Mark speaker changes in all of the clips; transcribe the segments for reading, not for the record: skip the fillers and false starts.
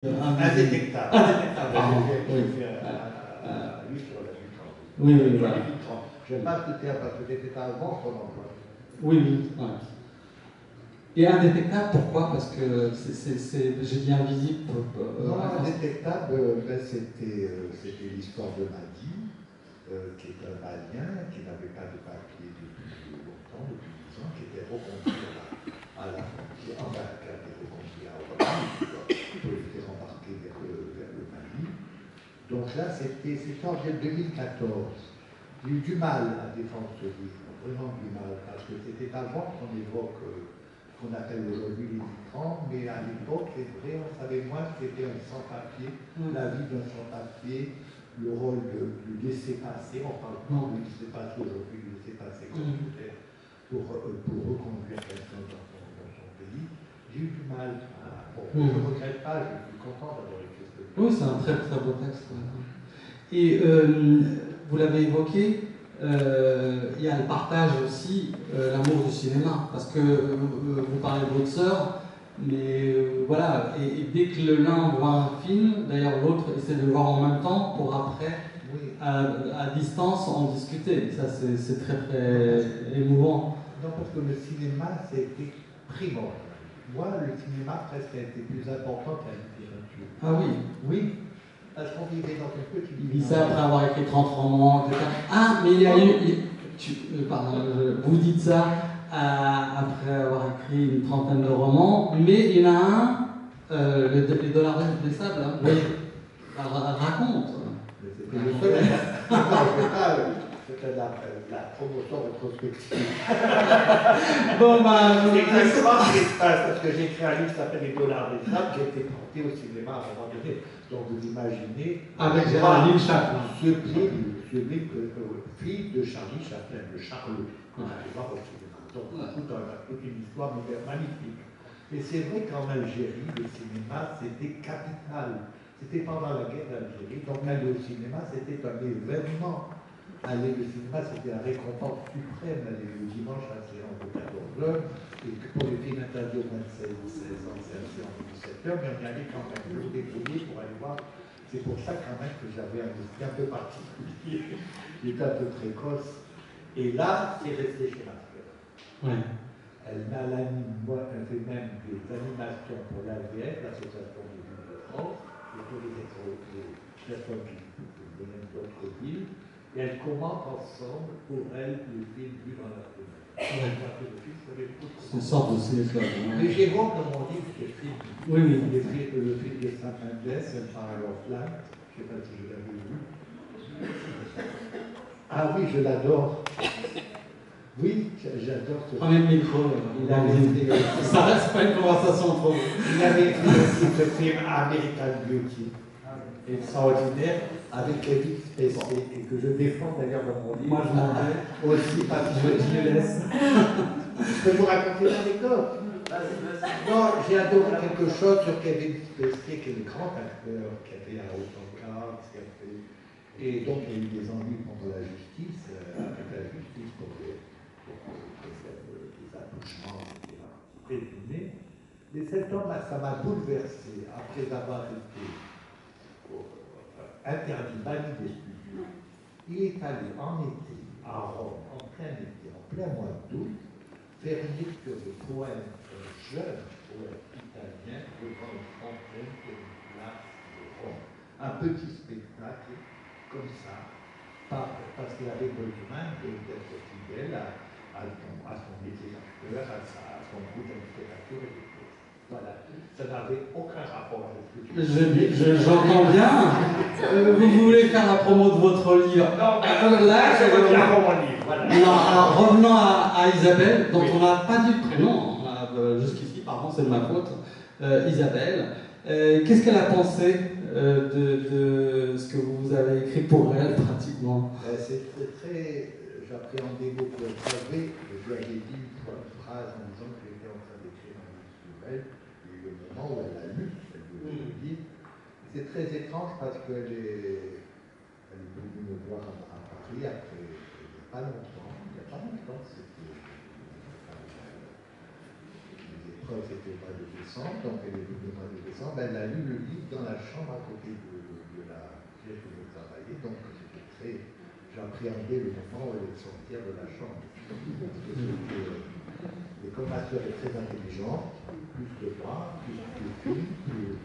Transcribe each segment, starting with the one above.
Speaker 1: Indétectable.
Speaker 2: Indétectable, pardon.
Speaker 1: J'ai fait un livre sur la Victrand.
Speaker 2: Oui, oui, voilà.
Speaker 1: Je n'aime pas ce terme parce que c'était avant son emploi.
Speaker 2: Oui, oui, ouais. Et indétectable, pourquoi? Parce que j'ai dit invisible.
Speaker 1: Non, indétectable, c'était l'histoire de Madi, qui est un Malien qui n'avait pas de papier depuis longtemps, depuis 10 ans, qui était reconduit à la frontière, enfin, qui a été reconduit à Orly, qui était rembarqué vers le Mali. Donc là, c'était en 2014. J'ai eu du mal à défendre ce livre, vraiment du mal, parce que c'était avant qu'on évoque ce qu'on appelle aujourd'hui les migrants, mais à l'époque, c'est vrai, on savait moins ce qu'était un sans-papier, la vie d'un sans-papier, le rôle du laisser-passer. On parle pas du laisser-passer aujourd'hui, du laisser-passer communautaire pour reconduire quelqu'un dans son pays. J'ai eu du mal à. Bon, je ne regrette pas, je suis content d'avoir écrit ce livre.
Speaker 2: Oui, c'est un très très beau texte. Et vous l'avez évoqué, il y a le partage aussi, l'amour du cinéma, parce que vous parlez de votre sœur, mais voilà, et dès que l'un voit un film, d'ailleurs l'autre essaie de le voir en même temps pour après,
Speaker 1: oui,
Speaker 2: à distance, en discuter. Ça, c'est très très émouvant.
Speaker 1: Non, parce que le cinéma, c'était primordial. Moi, le cinéma presque a été plus important que la littérature.
Speaker 2: Ah oui.
Speaker 1: Oui, parce qu'on vivait dans un petit village.
Speaker 2: Il dit ça après avoir écrit 30 romans, etc. Ah, mais il y a eu. Pardon, vous dites ça après avoir écrit une trentaine de romans, mais il y en a un, les dollars des sables, hein, oui, raconte.
Speaker 1: C'était le seul. C'était la promotion rétrospective.
Speaker 2: Bon, bah.
Speaker 1: C'est exactement ce qui se passe, parce que j'ai écrit un livre qui s'appelle Les dollars des sables, qui a été porté au cinéma à un moment donné. Donc vous imaginez.
Speaker 2: Avec Géraldine Chaplin.
Speaker 1: Ce livre, fille de Charlie Chaplin, de Charlot, qu'on allait voir au cinéma. Donc toute une histoire magnifique. Et c'est vrai qu'en Algérie, le cinéma, c'était capital. C'était pendant la guerre d'Algérie, donc aller au cinéma, c'était un événement. Aller au cinéma, c'était la récompense suprême. Aller le dimanche à la séance de 14h, et pour les films interdits au moins de 16 ans, c'est la séance de 17h, mais on y allait quand même, je me débrouillais pour aller voir. C'est pour ça quand même que j'avais un esprit un peu particulier, j'étais un peu précoce. Et là, c'est resté chez ma sœur.
Speaker 2: Ouais.
Speaker 1: Elle fait même des animations pour l'AVF, l'Association des villes de France, et pour les personnes qui viennent d'autres villes, et elles commentent ensemble pour elles le film vu dans la semaine.
Speaker 2: C'est une sorte de cinéphile.
Speaker 1: Mais j'ai honte dans mon livre que film.
Speaker 2: Oui, oui.
Speaker 1: Le film de Saint-Mendes, Empire of Light, je ne sais pas si je l'avais vu. Ah oui, je l'adore. Oui, j'adore ce film.
Speaker 2: Prenez le micro. Ça reste pas une conversation entre vous.
Speaker 1: Il avait écrit aussi ce film American Beauty, extraordinaire, avec Kevin Spacey, et que je défends d'ailleurs dans mon livre.
Speaker 2: Moi, je m'en vais.
Speaker 1: Aussi, parce que
Speaker 2: Je le laisse.
Speaker 1: Je peux vous raconter une anecdote. Non, j'ai adoré quelque chose sur Kevin Spacey, qui est le grand acteur, qui a fait un Autocar, et donc il y a eu des ennuis contre la justice, avec la justice pour des attouchements, etc. Présumés. Mais cet homme, ça m'a bouleversé après avoir été interdit, banni des studios. Il est allé en été à Rome, en plein été, en plein mois d'août, faire une lecture de poèmes d'un jeune poète italien devant une fontaine et une place de Rome. Un petit spectacle comme ça, parce qu'il avait besoin d'être fidèle à son métier d'acteur, à son goût de littérature et de choses. Voilà, ça n'avait aucun rapport avec ce que tu
Speaker 2: J'entends bien. Vous voulez faire la promo de votre livre?
Speaker 1: Non, là, je reviens pour mon livre. Voilà.
Speaker 2: Non, alors revenons à Isabelle, dont on n'a pas dit le prénom. Jusqu'ici, pardon, c'est de ma faute. Isabelle. Qu'est-ce qu'elle a pensé de ce que vous avez écrit pour elle, pratiquement?
Speaker 1: C'est très. J'appréhendais beaucoup. Vous savez, je lui avais dit une phrase en disant que j'étais en train d'écrire un livre sur elle, et le moment où elle l'a lu, elle me l'a dit. C'est très étrange parce qu'elle est venue me voir à Paris après, il n'y a pas longtemps, c'était les l'école, c'était au mois de décembre, donc elle est venue au mois de décembre, elle a lu le livre dans la chambre à côté de la pièce où je travaillais, donc c'était très. J'appréhendais le moment où elle allait sortir de la chambre. Parce que et comme ma soeur est très intelligente, plus que moi, plus fine, plus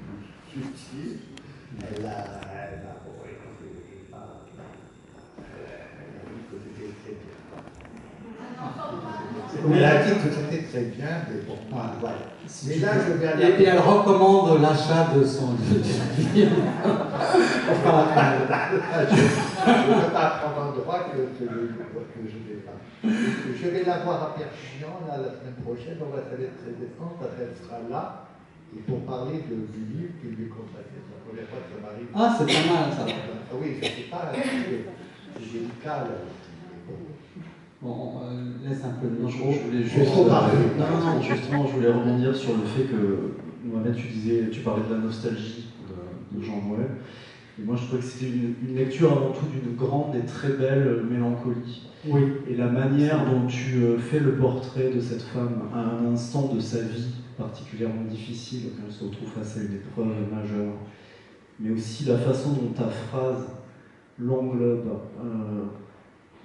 Speaker 1: subtile, elle a dit que c'était très bien. Elle a dit que c'était très bien, mais pour moi, voilà. Mais là, je vais aller.
Speaker 2: Et puis elle recommande l'achat de son livre.
Speaker 1: Je ne peux pas prendre en droit que je ne vais pas. Je vais la voir à Perpignan là, la semaine prochaine, on va être très défendre, parce qu'elle sera là, et pour parler du livre qui lui est consacré. C'est la première fois que ça m'arrive.
Speaker 2: Ah, c'est pas mal ça.
Speaker 1: Oui, je ne sais pas, c'est délicat là.
Speaker 2: Bon, on laisse un peu de
Speaker 3: je voulais juste. Non, justement, je voulais rebondir sur le fait que, Mohamed, tu parlais de la nostalgie de Jean Nouvel. Et moi, je trouvais que c'était une lecture avant tout d'une grande et très belle mélancolie.
Speaker 2: Oui.
Speaker 3: Et la manière dont tu fais le portrait de cette femme à un instant de sa vie particulièrement difficile, quand elle se retrouve face à une épreuve majeure, mais aussi la façon dont ta phrase l'englobe,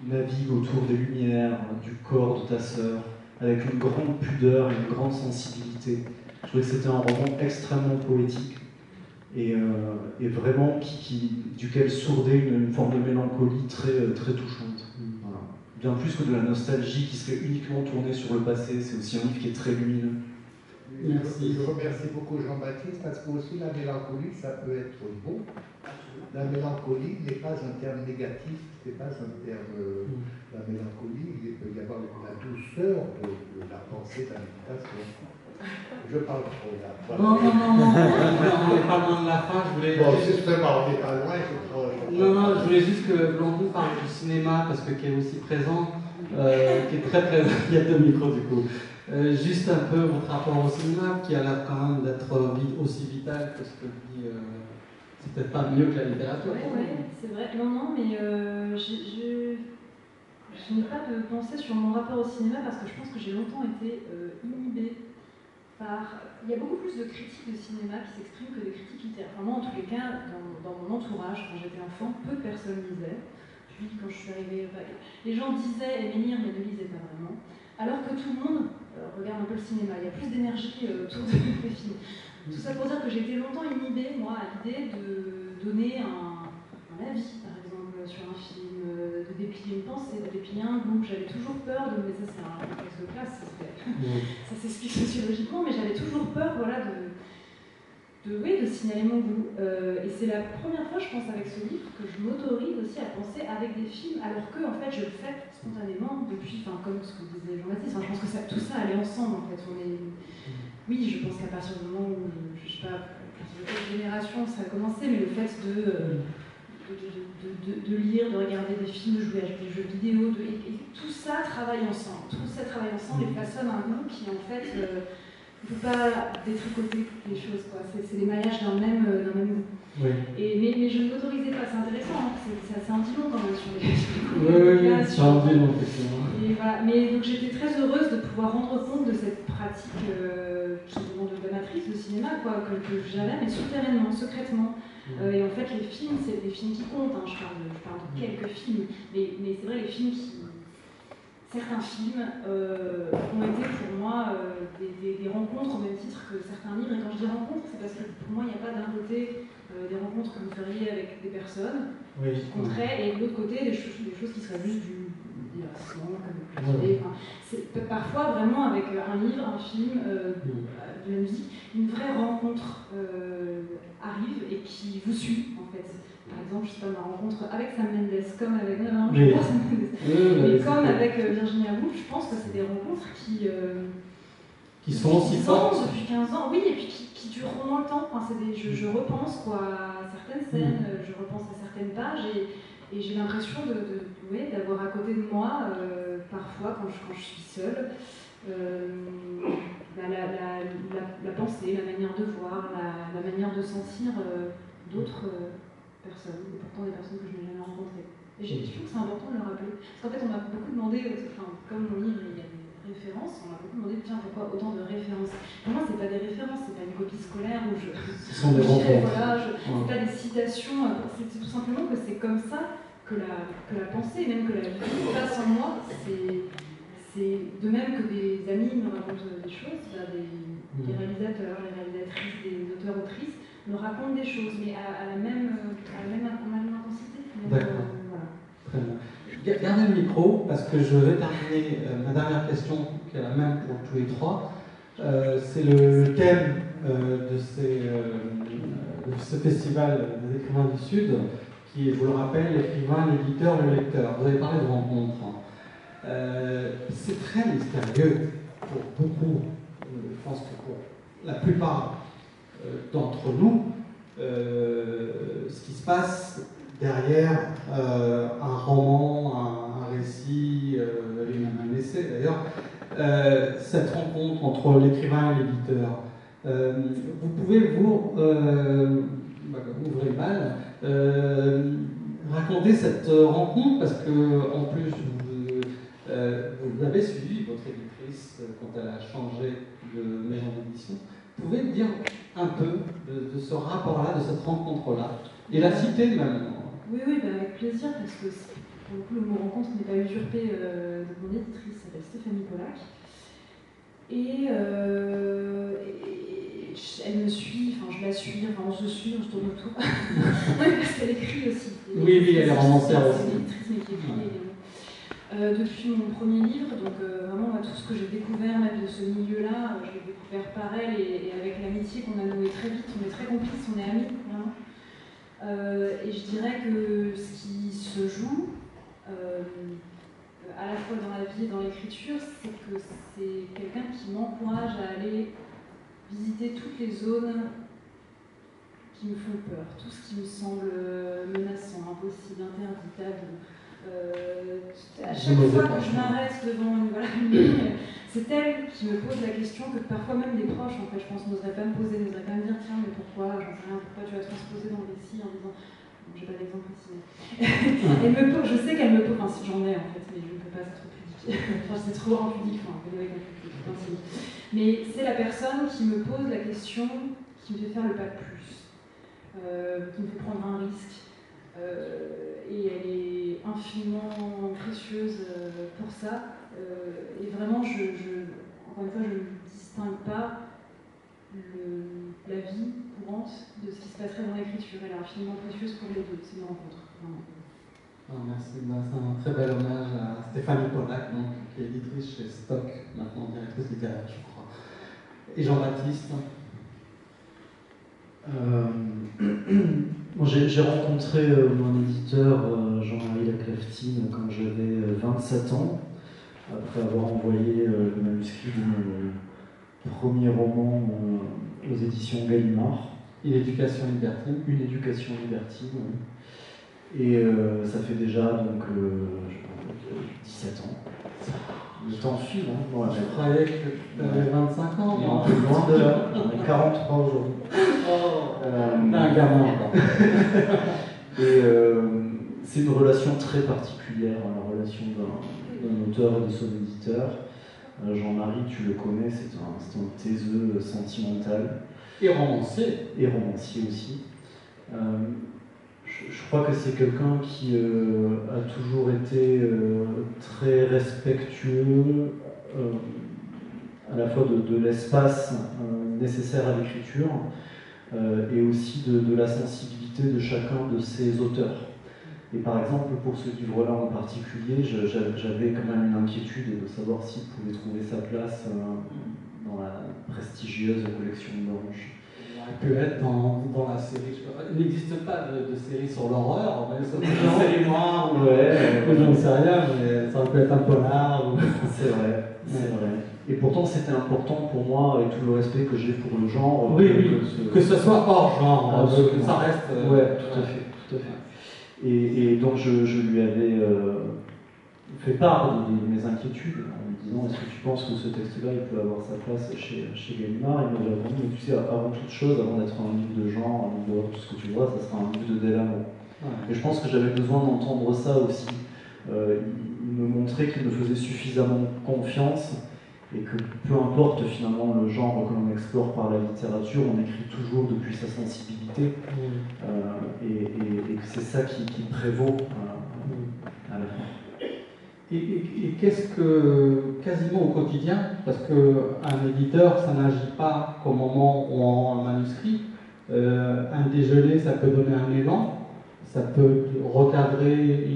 Speaker 3: navigue autour des lumières, du corps de ta sœur, avec une grande pudeur et une grande sensibilité. Je trouvais que c'était un roman extrêmement poétique et vraiment duquel sourdait une forme de mélancolie très, très touchante. Voilà. Bien plus que de la nostalgie qui serait uniquement tournée sur le passé, c'est aussi un livre qui est très lumineux.
Speaker 1: Merci. Je remercie beaucoup Jean-Baptiste parce que aussi la mélancolie, ça peut être beau. La mélancolie n'est pas un terme négatif, c'est pas un terme. La mélancolie, il peut y avoir la douceur de la pensée, de la méditation. Je parle trop là.
Speaker 2: Non, on n'est pas loin de la fin. Je voulais.
Speaker 1: Bon, justement, on n'est pas loin.
Speaker 2: Non, je voulais juste que Blandine parle du cinéma parce que qui est aussi présent, qui est très présent. Il y a 2 micros du coup. Juste un peu votre rapport au cinéma qui a l'air quand même d'être aussi vital que ce que dit. C'est peut-être pas mieux que la littérature.
Speaker 4: Oui, c'est vrai. Non, mais je n'ai pas de pensée sur mon rapport au cinéma parce que je pense que j'ai longtemps été inhibée par. Il y a beaucoup plus de critiques de cinéma qui s'expriment que de critiques littéraires. Enfin, moi, en tous les cas, dans mon entourage, quand j'étais enfant, peu de personnes lisaient. Puis, quand je suis arrivée, les gens disaient aimer lire, mais ne lisaient pas vraiment. Alors que tout le monde regarde un peu le cinéma. Il y a plus d'énergie autour des films. Tout ça pour dire que j'ai été longtemps inhibée, moi, à l'idée de donner un avis, par exemple, sur un film, de déplier une pensée, de déplier un goût. J'avais toujours peur de... Mais ça, c'est un contexte de classe, ça s'explique sociologiquement, mais j'avais toujours peur, voilà, de signaler mon goût. Et c'est la première fois, je pense, avec ce livre, que je m'autorise aussi à penser avec des films, alors que, en fait, je le fais spontanément depuis, comme ce que disait Jean-Baptiste, je pense que tout ça allait ensemble, en fait. Oui, je pense qu'à partir du moment où, je ne sais pas, à quelle génération ça a commencé, mais le fait de lire, de regarder des films, de jouer à des jeux vidéo, et tout ça travaille ensemble. Tout ça travaille ensemble et façonne un goût qui, en fait, ne peut pas détricoter les choses, quoi. C'est l'émaillage d'un même goût.
Speaker 2: Oui.
Speaker 4: Mais je ne m'autorisais pas, c'est intéressant, hein. C'est assez un dilon quand même sur les
Speaker 2: Oui, c'est un dilon, effectivement.
Speaker 4: Et voilà. Mais donc j'étais très heureuse de pouvoir rendre compte de cette pratique qui demande d'amatrice de cinéma, quoi, que j'avais, mais souterrainement, secrètement. Et en fait, les films, c'est des films qui comptent, hein. Je parle de quelques films, mais c'est vrai, les films certains films ont été pour moi des rencontres au même titre que certains livres. Et quand je dis rencontres, c'est parce que pour moi, il n'y a pas d'un côté des rencontres que vous feriez avec des personnes qui compteraient, et de l'autre côté, des choses qui seraient juste du divertissement, comme vous le disiez. Parfois, vraiment, avec un livre, un film, de la musique, une vraie rencontre arrive et qui vous suit, en fait. Par exemple, je sais pas, ma rencontre avec Sam Mendes, comme avec Sam Mendes, mais comme avec Virginia Woolf, je pense que c'est des rencontres qui
Speaker 2: sont aussi fortes
Speaker 4: depuis 15 ans, oui, et puis qui dureront dans le temps. Enfin, je repense à certaines scènes, je repense à certaines pages, et j'ai l'impression d'avoir à côté de moi, parfois, quand je suis seule, la pensée, la manière de voir, la manière de sentir d'autres personnes, et pourtant des personnes que je n'ai jamais rencontrées. Et je trouve que c'est important de le rappeler. Parce qu'en fait, on m'a beaucoup demandé, comme mon livre, il y a références. On m'a beaucoup demandé, tiens, pourquoi autant de références? Pour moi, c'est pas des références, c'est pas une copie scolaire où je...
Speaker 2: Ce sont des rencontres.
Speaker 4: Voilà, c'est pas des citations, c'est tout simplement que c'est comme ça que la pensée, même que la vie passe en moi. C'est de même que des amis me racontent des choses, des réalisateurs, les réalisatrices, des auteurs-autrices me racontent des choses, mais à la même intensité.
Speaker 2: D'accord.
Speaker 4: Voilà.
Speaker 2: Très bien. Gardez le micro, parce que je vais terminer ma dernière question, qui est la même pour tous les trois. C'est le thème de ce festival des écrivains du Sud, qui est, je vous le rappelle, l'écrivain, l'éditeur, le lecteur. Vous avez parlé de rencontres. C'est très mystérieux pour beaucoup, je pense que pour la plupart d'entre nous, ce qui se passe derrière un roman, un récit, et même un essai d'ailleurs, cette rencontre entre l'écrivain et l'éditeur. Vous pouvez ouvrez le bal, raconter cette rencontre, parce que en plus vous avez suivi votre éditrice quand elle a changé de maison d'édition. Vous pouvez me dire un peu de ce rapport-là, de cette rencontre-là, et la citer même.
Speaker 4: Oui, avec plaisir, parce que pour le coup, le mot rencontre n'est pas usurpé de mon éditrice, elle s'appelle Stéphanie Pollack. Et elle me suit, enfin je la suis, enfin on se suit, on se tourne autour. Parce qu'elle écrit aussi.
Speaker 2: Oui, elle est romancière aussi.
Speaker 4: C'est une éditrice, mais qui écrit également. Depuis mon premier livre, donc vraiment tout ce que j'ai découvert même de ce milieu-là, je l'ai découvert par elle et avec l'amitié qu'on a nouée très vite, on est très complices, on est amis, vraiment. Et je dirais que ce qui se joue, à la fois dans la vie et dans l'écriture, c'est que c'est quelqu'un qui m'encourage à aller visiter toutes les zones qui me font peur, tout ce qui me semble menaçant, impossible, interdit, tabou. À chaque fois que je m'arrête devant une ligne, c'est elle qui me pose la question que parfois même des proches, en fait, je pense, n'oseraient pas me poser, n'oseraient pas me dire tiens, mais pourquoi, j'en sais rien, pourquoi tu vas transposer dans le récit en disant. Bon, j'ai pas d'exemple ici, mais. Elle me pose, je sais qu'elle me pose, enfin, si j'en ai en fait, mais je ne peux pas, c'est trop pudique. Enfin, c'est trop impudique, enfin, mais c'est la personne qui me pose la question, qui me fait faire le pas de plus, qui me fait prendre un risque. Et elle est infiniment précieuse pour ça. Et vraiment, encore une fois, je ne distingue pas la vie courante de ce qui se passerait dans l'écriture. Elle est infiniment précieuse pour les deux, c'est une rencontre.
Speaker 2: Merci, c'est un très bel hommage à Stéphanie Pollack, donc, qui est éditrice chez Stock, maintenant directrice littéraire, je crois. Et Jean-Baptiste.
Speaker 3: J'ai rencontré mon éditeur Jean-Marie Laclaftine quand j'avais 27 ans, après avoir envoyé le manuscrit de mon premier roman aux éditions Gallimard.
Speaker 2: Une éducation libertine.
Speaker 3: Une éducation libertine, oui. Et ça fait déjà donc 17 ans. Le temps file, hein.
Speaker 2: Bon, je croyais que tu avais 25 ans.
Speaker 3: Non, loin de là. J'en ai 43 aujourd'hui.
Speaker 2: Un gamin encore.
Speaker 3: Et c'est une relation très particulière, la relation d'un auteur et de son éditeur. Jean-Marie, tu le connais, c'est un taiseux sentimental.
Speaker 2: Et romancier.
Speaker 3: Et romancier aussi. Je crois que c'est quelqu'un qui a toujours été très respectueux à la fois de l'espace nécessaire à l'écriture et aussi de la sensibilité de chacun de ses auteurs. Et par exemple, pour ce livre-là en particulier, j'avais quand même une inquiétude de savoir s'il pouvait trouver sa place dans la prestigieuse collection d'Orange.
Speaker 2: Il aurait pu être dans la série. Il n'existe pas de série sur l'horreur, mais ça peut être une série noire, je ne sais rien, mais ça peut être un polar.
Speaker 3: C'est vrai, c'est vrai. Et pourtant, c'était important pour moi, avec tout le respect que j'ai pour le genre.
Speaker 2: Oui, que ce soit hors genre, que ça reste.
Speaker 3: Oui, tout à fait, tout à fait. Et donc, je lui avais fait part de mes inquiétudes en me disant est-ce que tu penses que ce texte-là il peut avoir sa place chez Gallimard? Il m'avait répondu mais tu sais, avant toute chose, avant d'être un livre de genre, avant de voir tout ce que tu vois, ça sera un livre de délamour. Et je pense que j'avais besoin d'entendre ça aussi. Il me montrait qu'il me faisait suffisamment confiance et que peu importe finalement le genre que l'on explore par la littérature, on écrit toujours depuis sa sensibilité, et que c'est ça qui prévaut à la fin.
Speaker 2: Et qu'est-ce que, quasiment au quotidien, parce qu'un éditeur, ça n'agit pas qu'au moment où on rend un manuscrit, un déjeuner, ça peut donner un élan, ça peut recadrer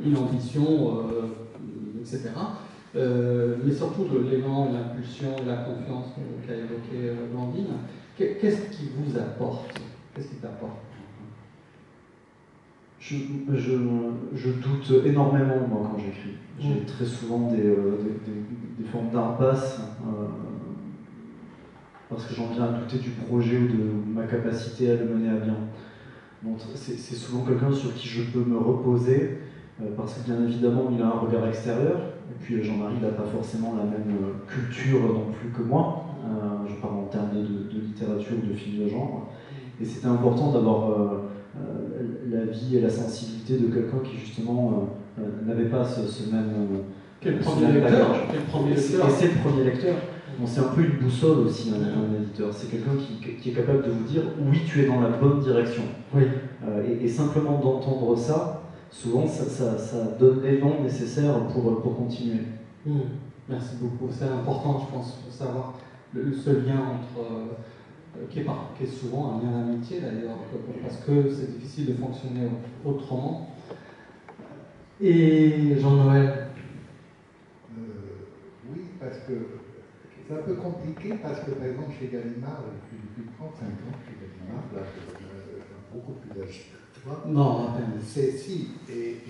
Speaker 2: une ambition, etc. Mais surtout l'élan, l'impulsion, la confiance qu'a évoqué Blandine. Qu'est-ce qui vous apporte? Qu'est-ce qui t'apporte?
Speaker 3: Je doute énormément, moi, quand j'écris. J'ai très souvent des formes d'impasse, parce que j'en viens à douter du projet ou de ma capacité à le mener à bien. Donc c'est souvent quelqu'un sur qui je peux me reposer, parce que bien évidemment il a un regard extérieur, et puis Jean-Marie n'a pas forcément la même culture non plus que moi, je parle en termes de littérature ou de film de genre, et c'était important d'avoir la vie et la sensibilité de quelqu'un qui justement n'avait pas ce même...
Speaker 2: Quel premier lecteur?
Speaker 3: Et c'est le premier lecteur. Bon, c'est un peu une boussole aussi, un éditeur. C'est quelqu'un qui est capable de vous dire oui, tu es dans la bonne direction.
Speaker 2: Oui.
Speaker 3: Et simplement d'entendre ça, souvent ça donne l'élan nécessaire pour continuer.
Speaker 2: Merci beaucoup. C'est important, je pense, pour savoir ce lien entre, qui est souvent un lien d'amitié d'ailleurs, parce que c'est difficile de fonctionner autrement. Et Jean-Noël?
Speaker 1: Oui, parce que c'est un peu compliqué, parce que par exemple chez Gallimard, depuis 35 ans chez Gallimard, là je suis beaucoup plus âgé que toi.
Speaker 2: Non, à peine.
Speaker 1: C'est si, et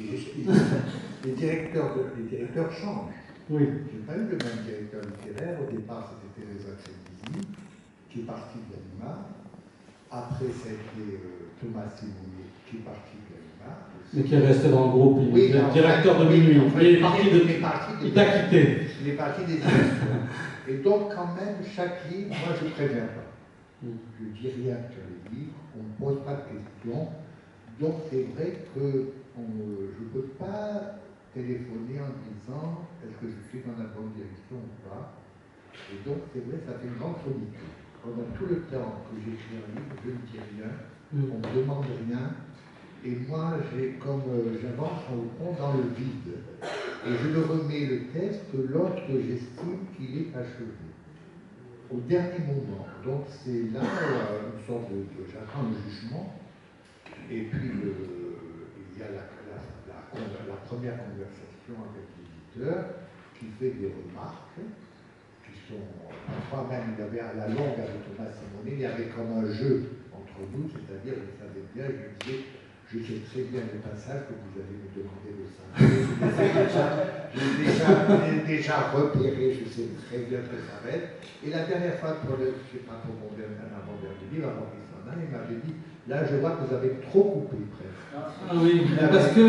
Speaker 1: les directeurs changent.
Speaker 2: Oui.
Speaker 1: J'ai pas eu le même directeur littéraire. Au départ, c'était Teresa Credisi, qui est partie de Gallimard. Après, ça a été Thomas Simonier, qui est parti de Gallimard.
Speaker 2: Mais qui est resté dans le groupe, il est directeur de Minuit. Il est parti il t'a quitté.
Speaker 1: Il est parti des directeurs. Et donc, quand même, chaque livre, moi, je ne préviens pas. Je ne dis rien sur les livres, on ne pose pas de questions. Donc, c'est vrai que je ne peux pas téléphoner en disant est-ce que je suis dans la bonne direction ou pas. Et donc, c'est vrai, ça fait une grande solitude. Pendant tout le temps que j'écris un livre, je ne dis rien, on ne me demande rien. Et moi, j'avance au fond dans le vide. Et je ne remets le texte que lorsque j'estime qu'il est achevé. Au dernier moment. Donc c'est là une sorte j'attends le jugement. Et puis il y a la première conversation avec l'éditeur qui fait des remarques qui sont, parfois même il y avait à la longue avec Thomas Simonet, il y avait comme un jeu entre nous, c'est-à-dire vous savez bien, je disais je sais très bien le passage que vous allez me demander de ça. J'ai déjà repéré, je sais très bien que ça va être. Et la dernière fois, je ne sais pas pour mon avant-dernier livre, avant qu'il s'en aille, il m'avait dit, là je vois que vous avez trop coupé presque.
Speaker 2: Ah oui, parce que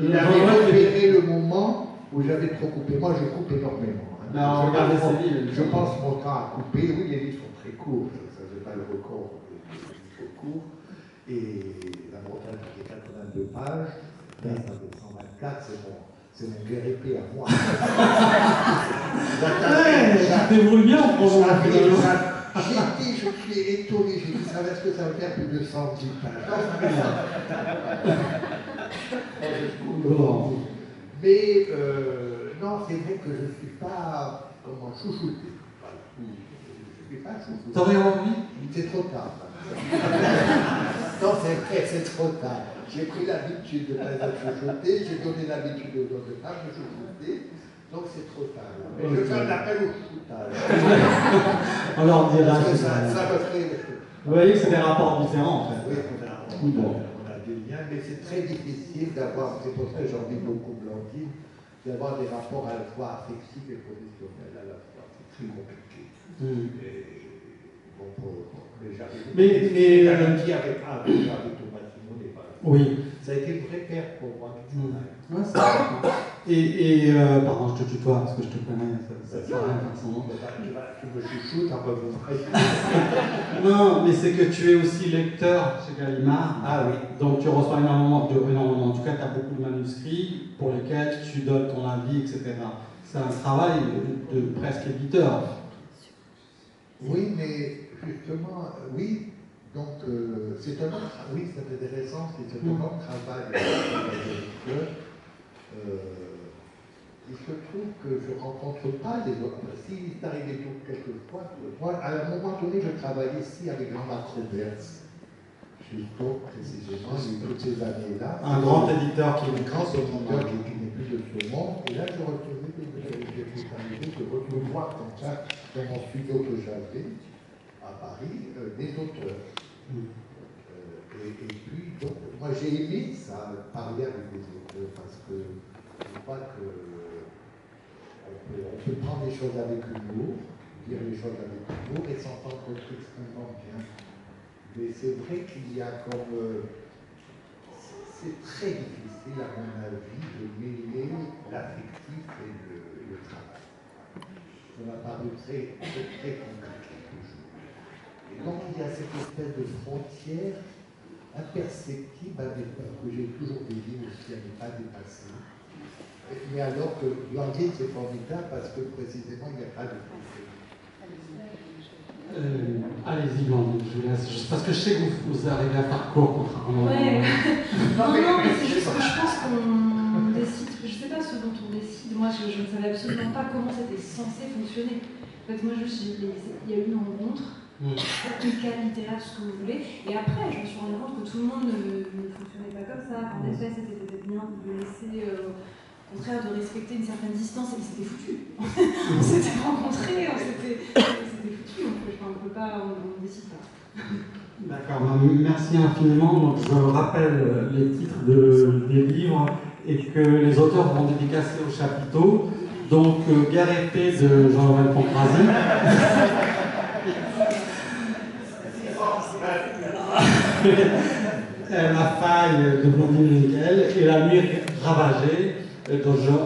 Speaker 1: il avait repéré le moment où j'avais trop coupé. Moi je coupe énormément.
Speaker 2: Non, regardez ces livres.
Speaker 1: Je pense mon temps à couper. Oui, les livres sont très courts, ça ne fait pas le record des livres courts. Et la Bretagne qui est 82 pages, là ça fait 124, c'est mon guérépé à moi.
Speaker 2: Ça débrouille bien en provenance.
Speaker 1: Je suis étonné, j'ai dit ça est-ce que ça va faire plus de 110 pages. Mais non, c'est vrai que je ne suis pas chouchouté. Je ne suis pas chouchouté.
Speaker 2: T'aurais envie?
Speaker 1: C'est trop tard. Non, c'est vrai, c'est trop tard. J'ai pris l'habitude de ne pas être chouchouté, j'ai donné l'habitude aux autres femmes de chouchouter, donc c'est trop tard. Mais je fais un appel au chouchoutage.
Speaker 2: On leur dira.
Speaker 1: Parce que ça me ferait.
Speaker 2: Vous voyez que c'est des rapports différents en fait.
Speaker 1: Oui, on a des liens, mais c'est très difficile d'avoir, c'est pour ça que j'en dis beaucoup Blandine, d'avoir des rapports à la fois affectifs et professionnels à la fois. C'est très compliqué. Mais avec Thomas Simonet,
Speaker 2: oui.
Speaker 1: ça a été une vraie perte pour moi.
Speaker 2: Ouais, c'est important. Pardon, je te tutoie parce que je te connais, ça sert à rien forcément.
Speaker 1: Tu me chouchoutes un peu vous.
Speaker 2: Non, mais c'est que tu es aussi lecteur chez Gallimard.
Speaker 1: Ah oui.
Speaker 2: Donc tu reçois énormément, en tout cas tu as beaucoup de manuscrits pour lesquels tu donnes ton avis, etc. c'est un travail de presque éditeur.
Speaker 1: Oui, mais justement, oui, donc c'est un autre, oui, c'est intéressant, c'est un autre travail d'éditeur. Il se trouve que je ne rencontre pas les autres. Si c'est arrivé quelquefois, moi, à un moment donné, je travaillais ici avec Jean-Marc Roberts, chez Stock précisément, il y a eu toutes ces années-là.
Speaker 2: Un grand éditeur qui est
Speaker 1: grand éditeur qui n'est plus de ce monde. Et là, je retrouvais de recevoir comme ça, dans mon studio que j'avais à Paris, des auteurs. Et puis, donc, moi j'ai aimé ça, parler avec des auteurs, parce que je crois que on peut prendre les choses avec humour, dire les choses avec humour et s'entendre extrêmement bien. Mais c'est vrai qu'il y a comme... c'est très difficile, à mon avis, de mêler l'affectif et le travail. Ça m'a paru très compliqué toujours. Et donc il y a cette espèce de frontière imperceptible que j'ai toujours vécu aussi à ne pas dépasser. Mais alors que l'anglais c'est formidable parce que précisément il n'y a pas de frontière.
Speaker 2: Allez-y, Blandine, je vous laisse. Parce que je sais que vous arrivez à faire court, contrairement à...
Speaker 4: Ouais. Non, mais c'est juste que je pense qu'on décide, je sais pas ce dont on décide. Moi, je ne savais absolument pas comment c'était censé fonctionner. En fait, moi, juste, il y a eu une rencontre, technique, littéraire, ce que vous voulez. Et après, je me suis rendu compte que tout le monde ne fonctionnait pas comme ça. En effet, c'était peut-être bien de laisser, au contraire, de respecter une certaine distance. Et c'était foutu. On s'était rencontrés, c'était foutu. On ne peut pas, on ne décide pas.
Speaker 2: D'accord, merci infiniment. Donc, je rappelle les titres des livres et que les auteurs vont dédicacer au chapiteau. Donc, Guerre et paix de Jean-Noël Pancrazy. La faille de Blandine Nickel et La nuit ravagée de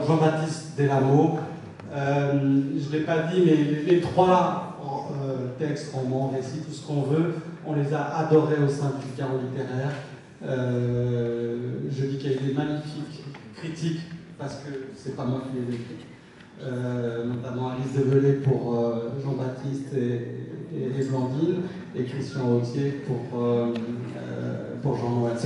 Speaker 2: Jean-Baptiste Delamo. Je ne l'ai pas dit, mais les trois textes, romans, récits, tout ce qu'on veut, on les a adorés au sein du Figaro littéraire. Je dis qu'il y a eu des magnifiques critiques, parce que c'est pas moi qui les ai écrites, notamment Alice Develay pour Jean-Baptiste et Blandine, et Christian Autier pour Jean-Noël.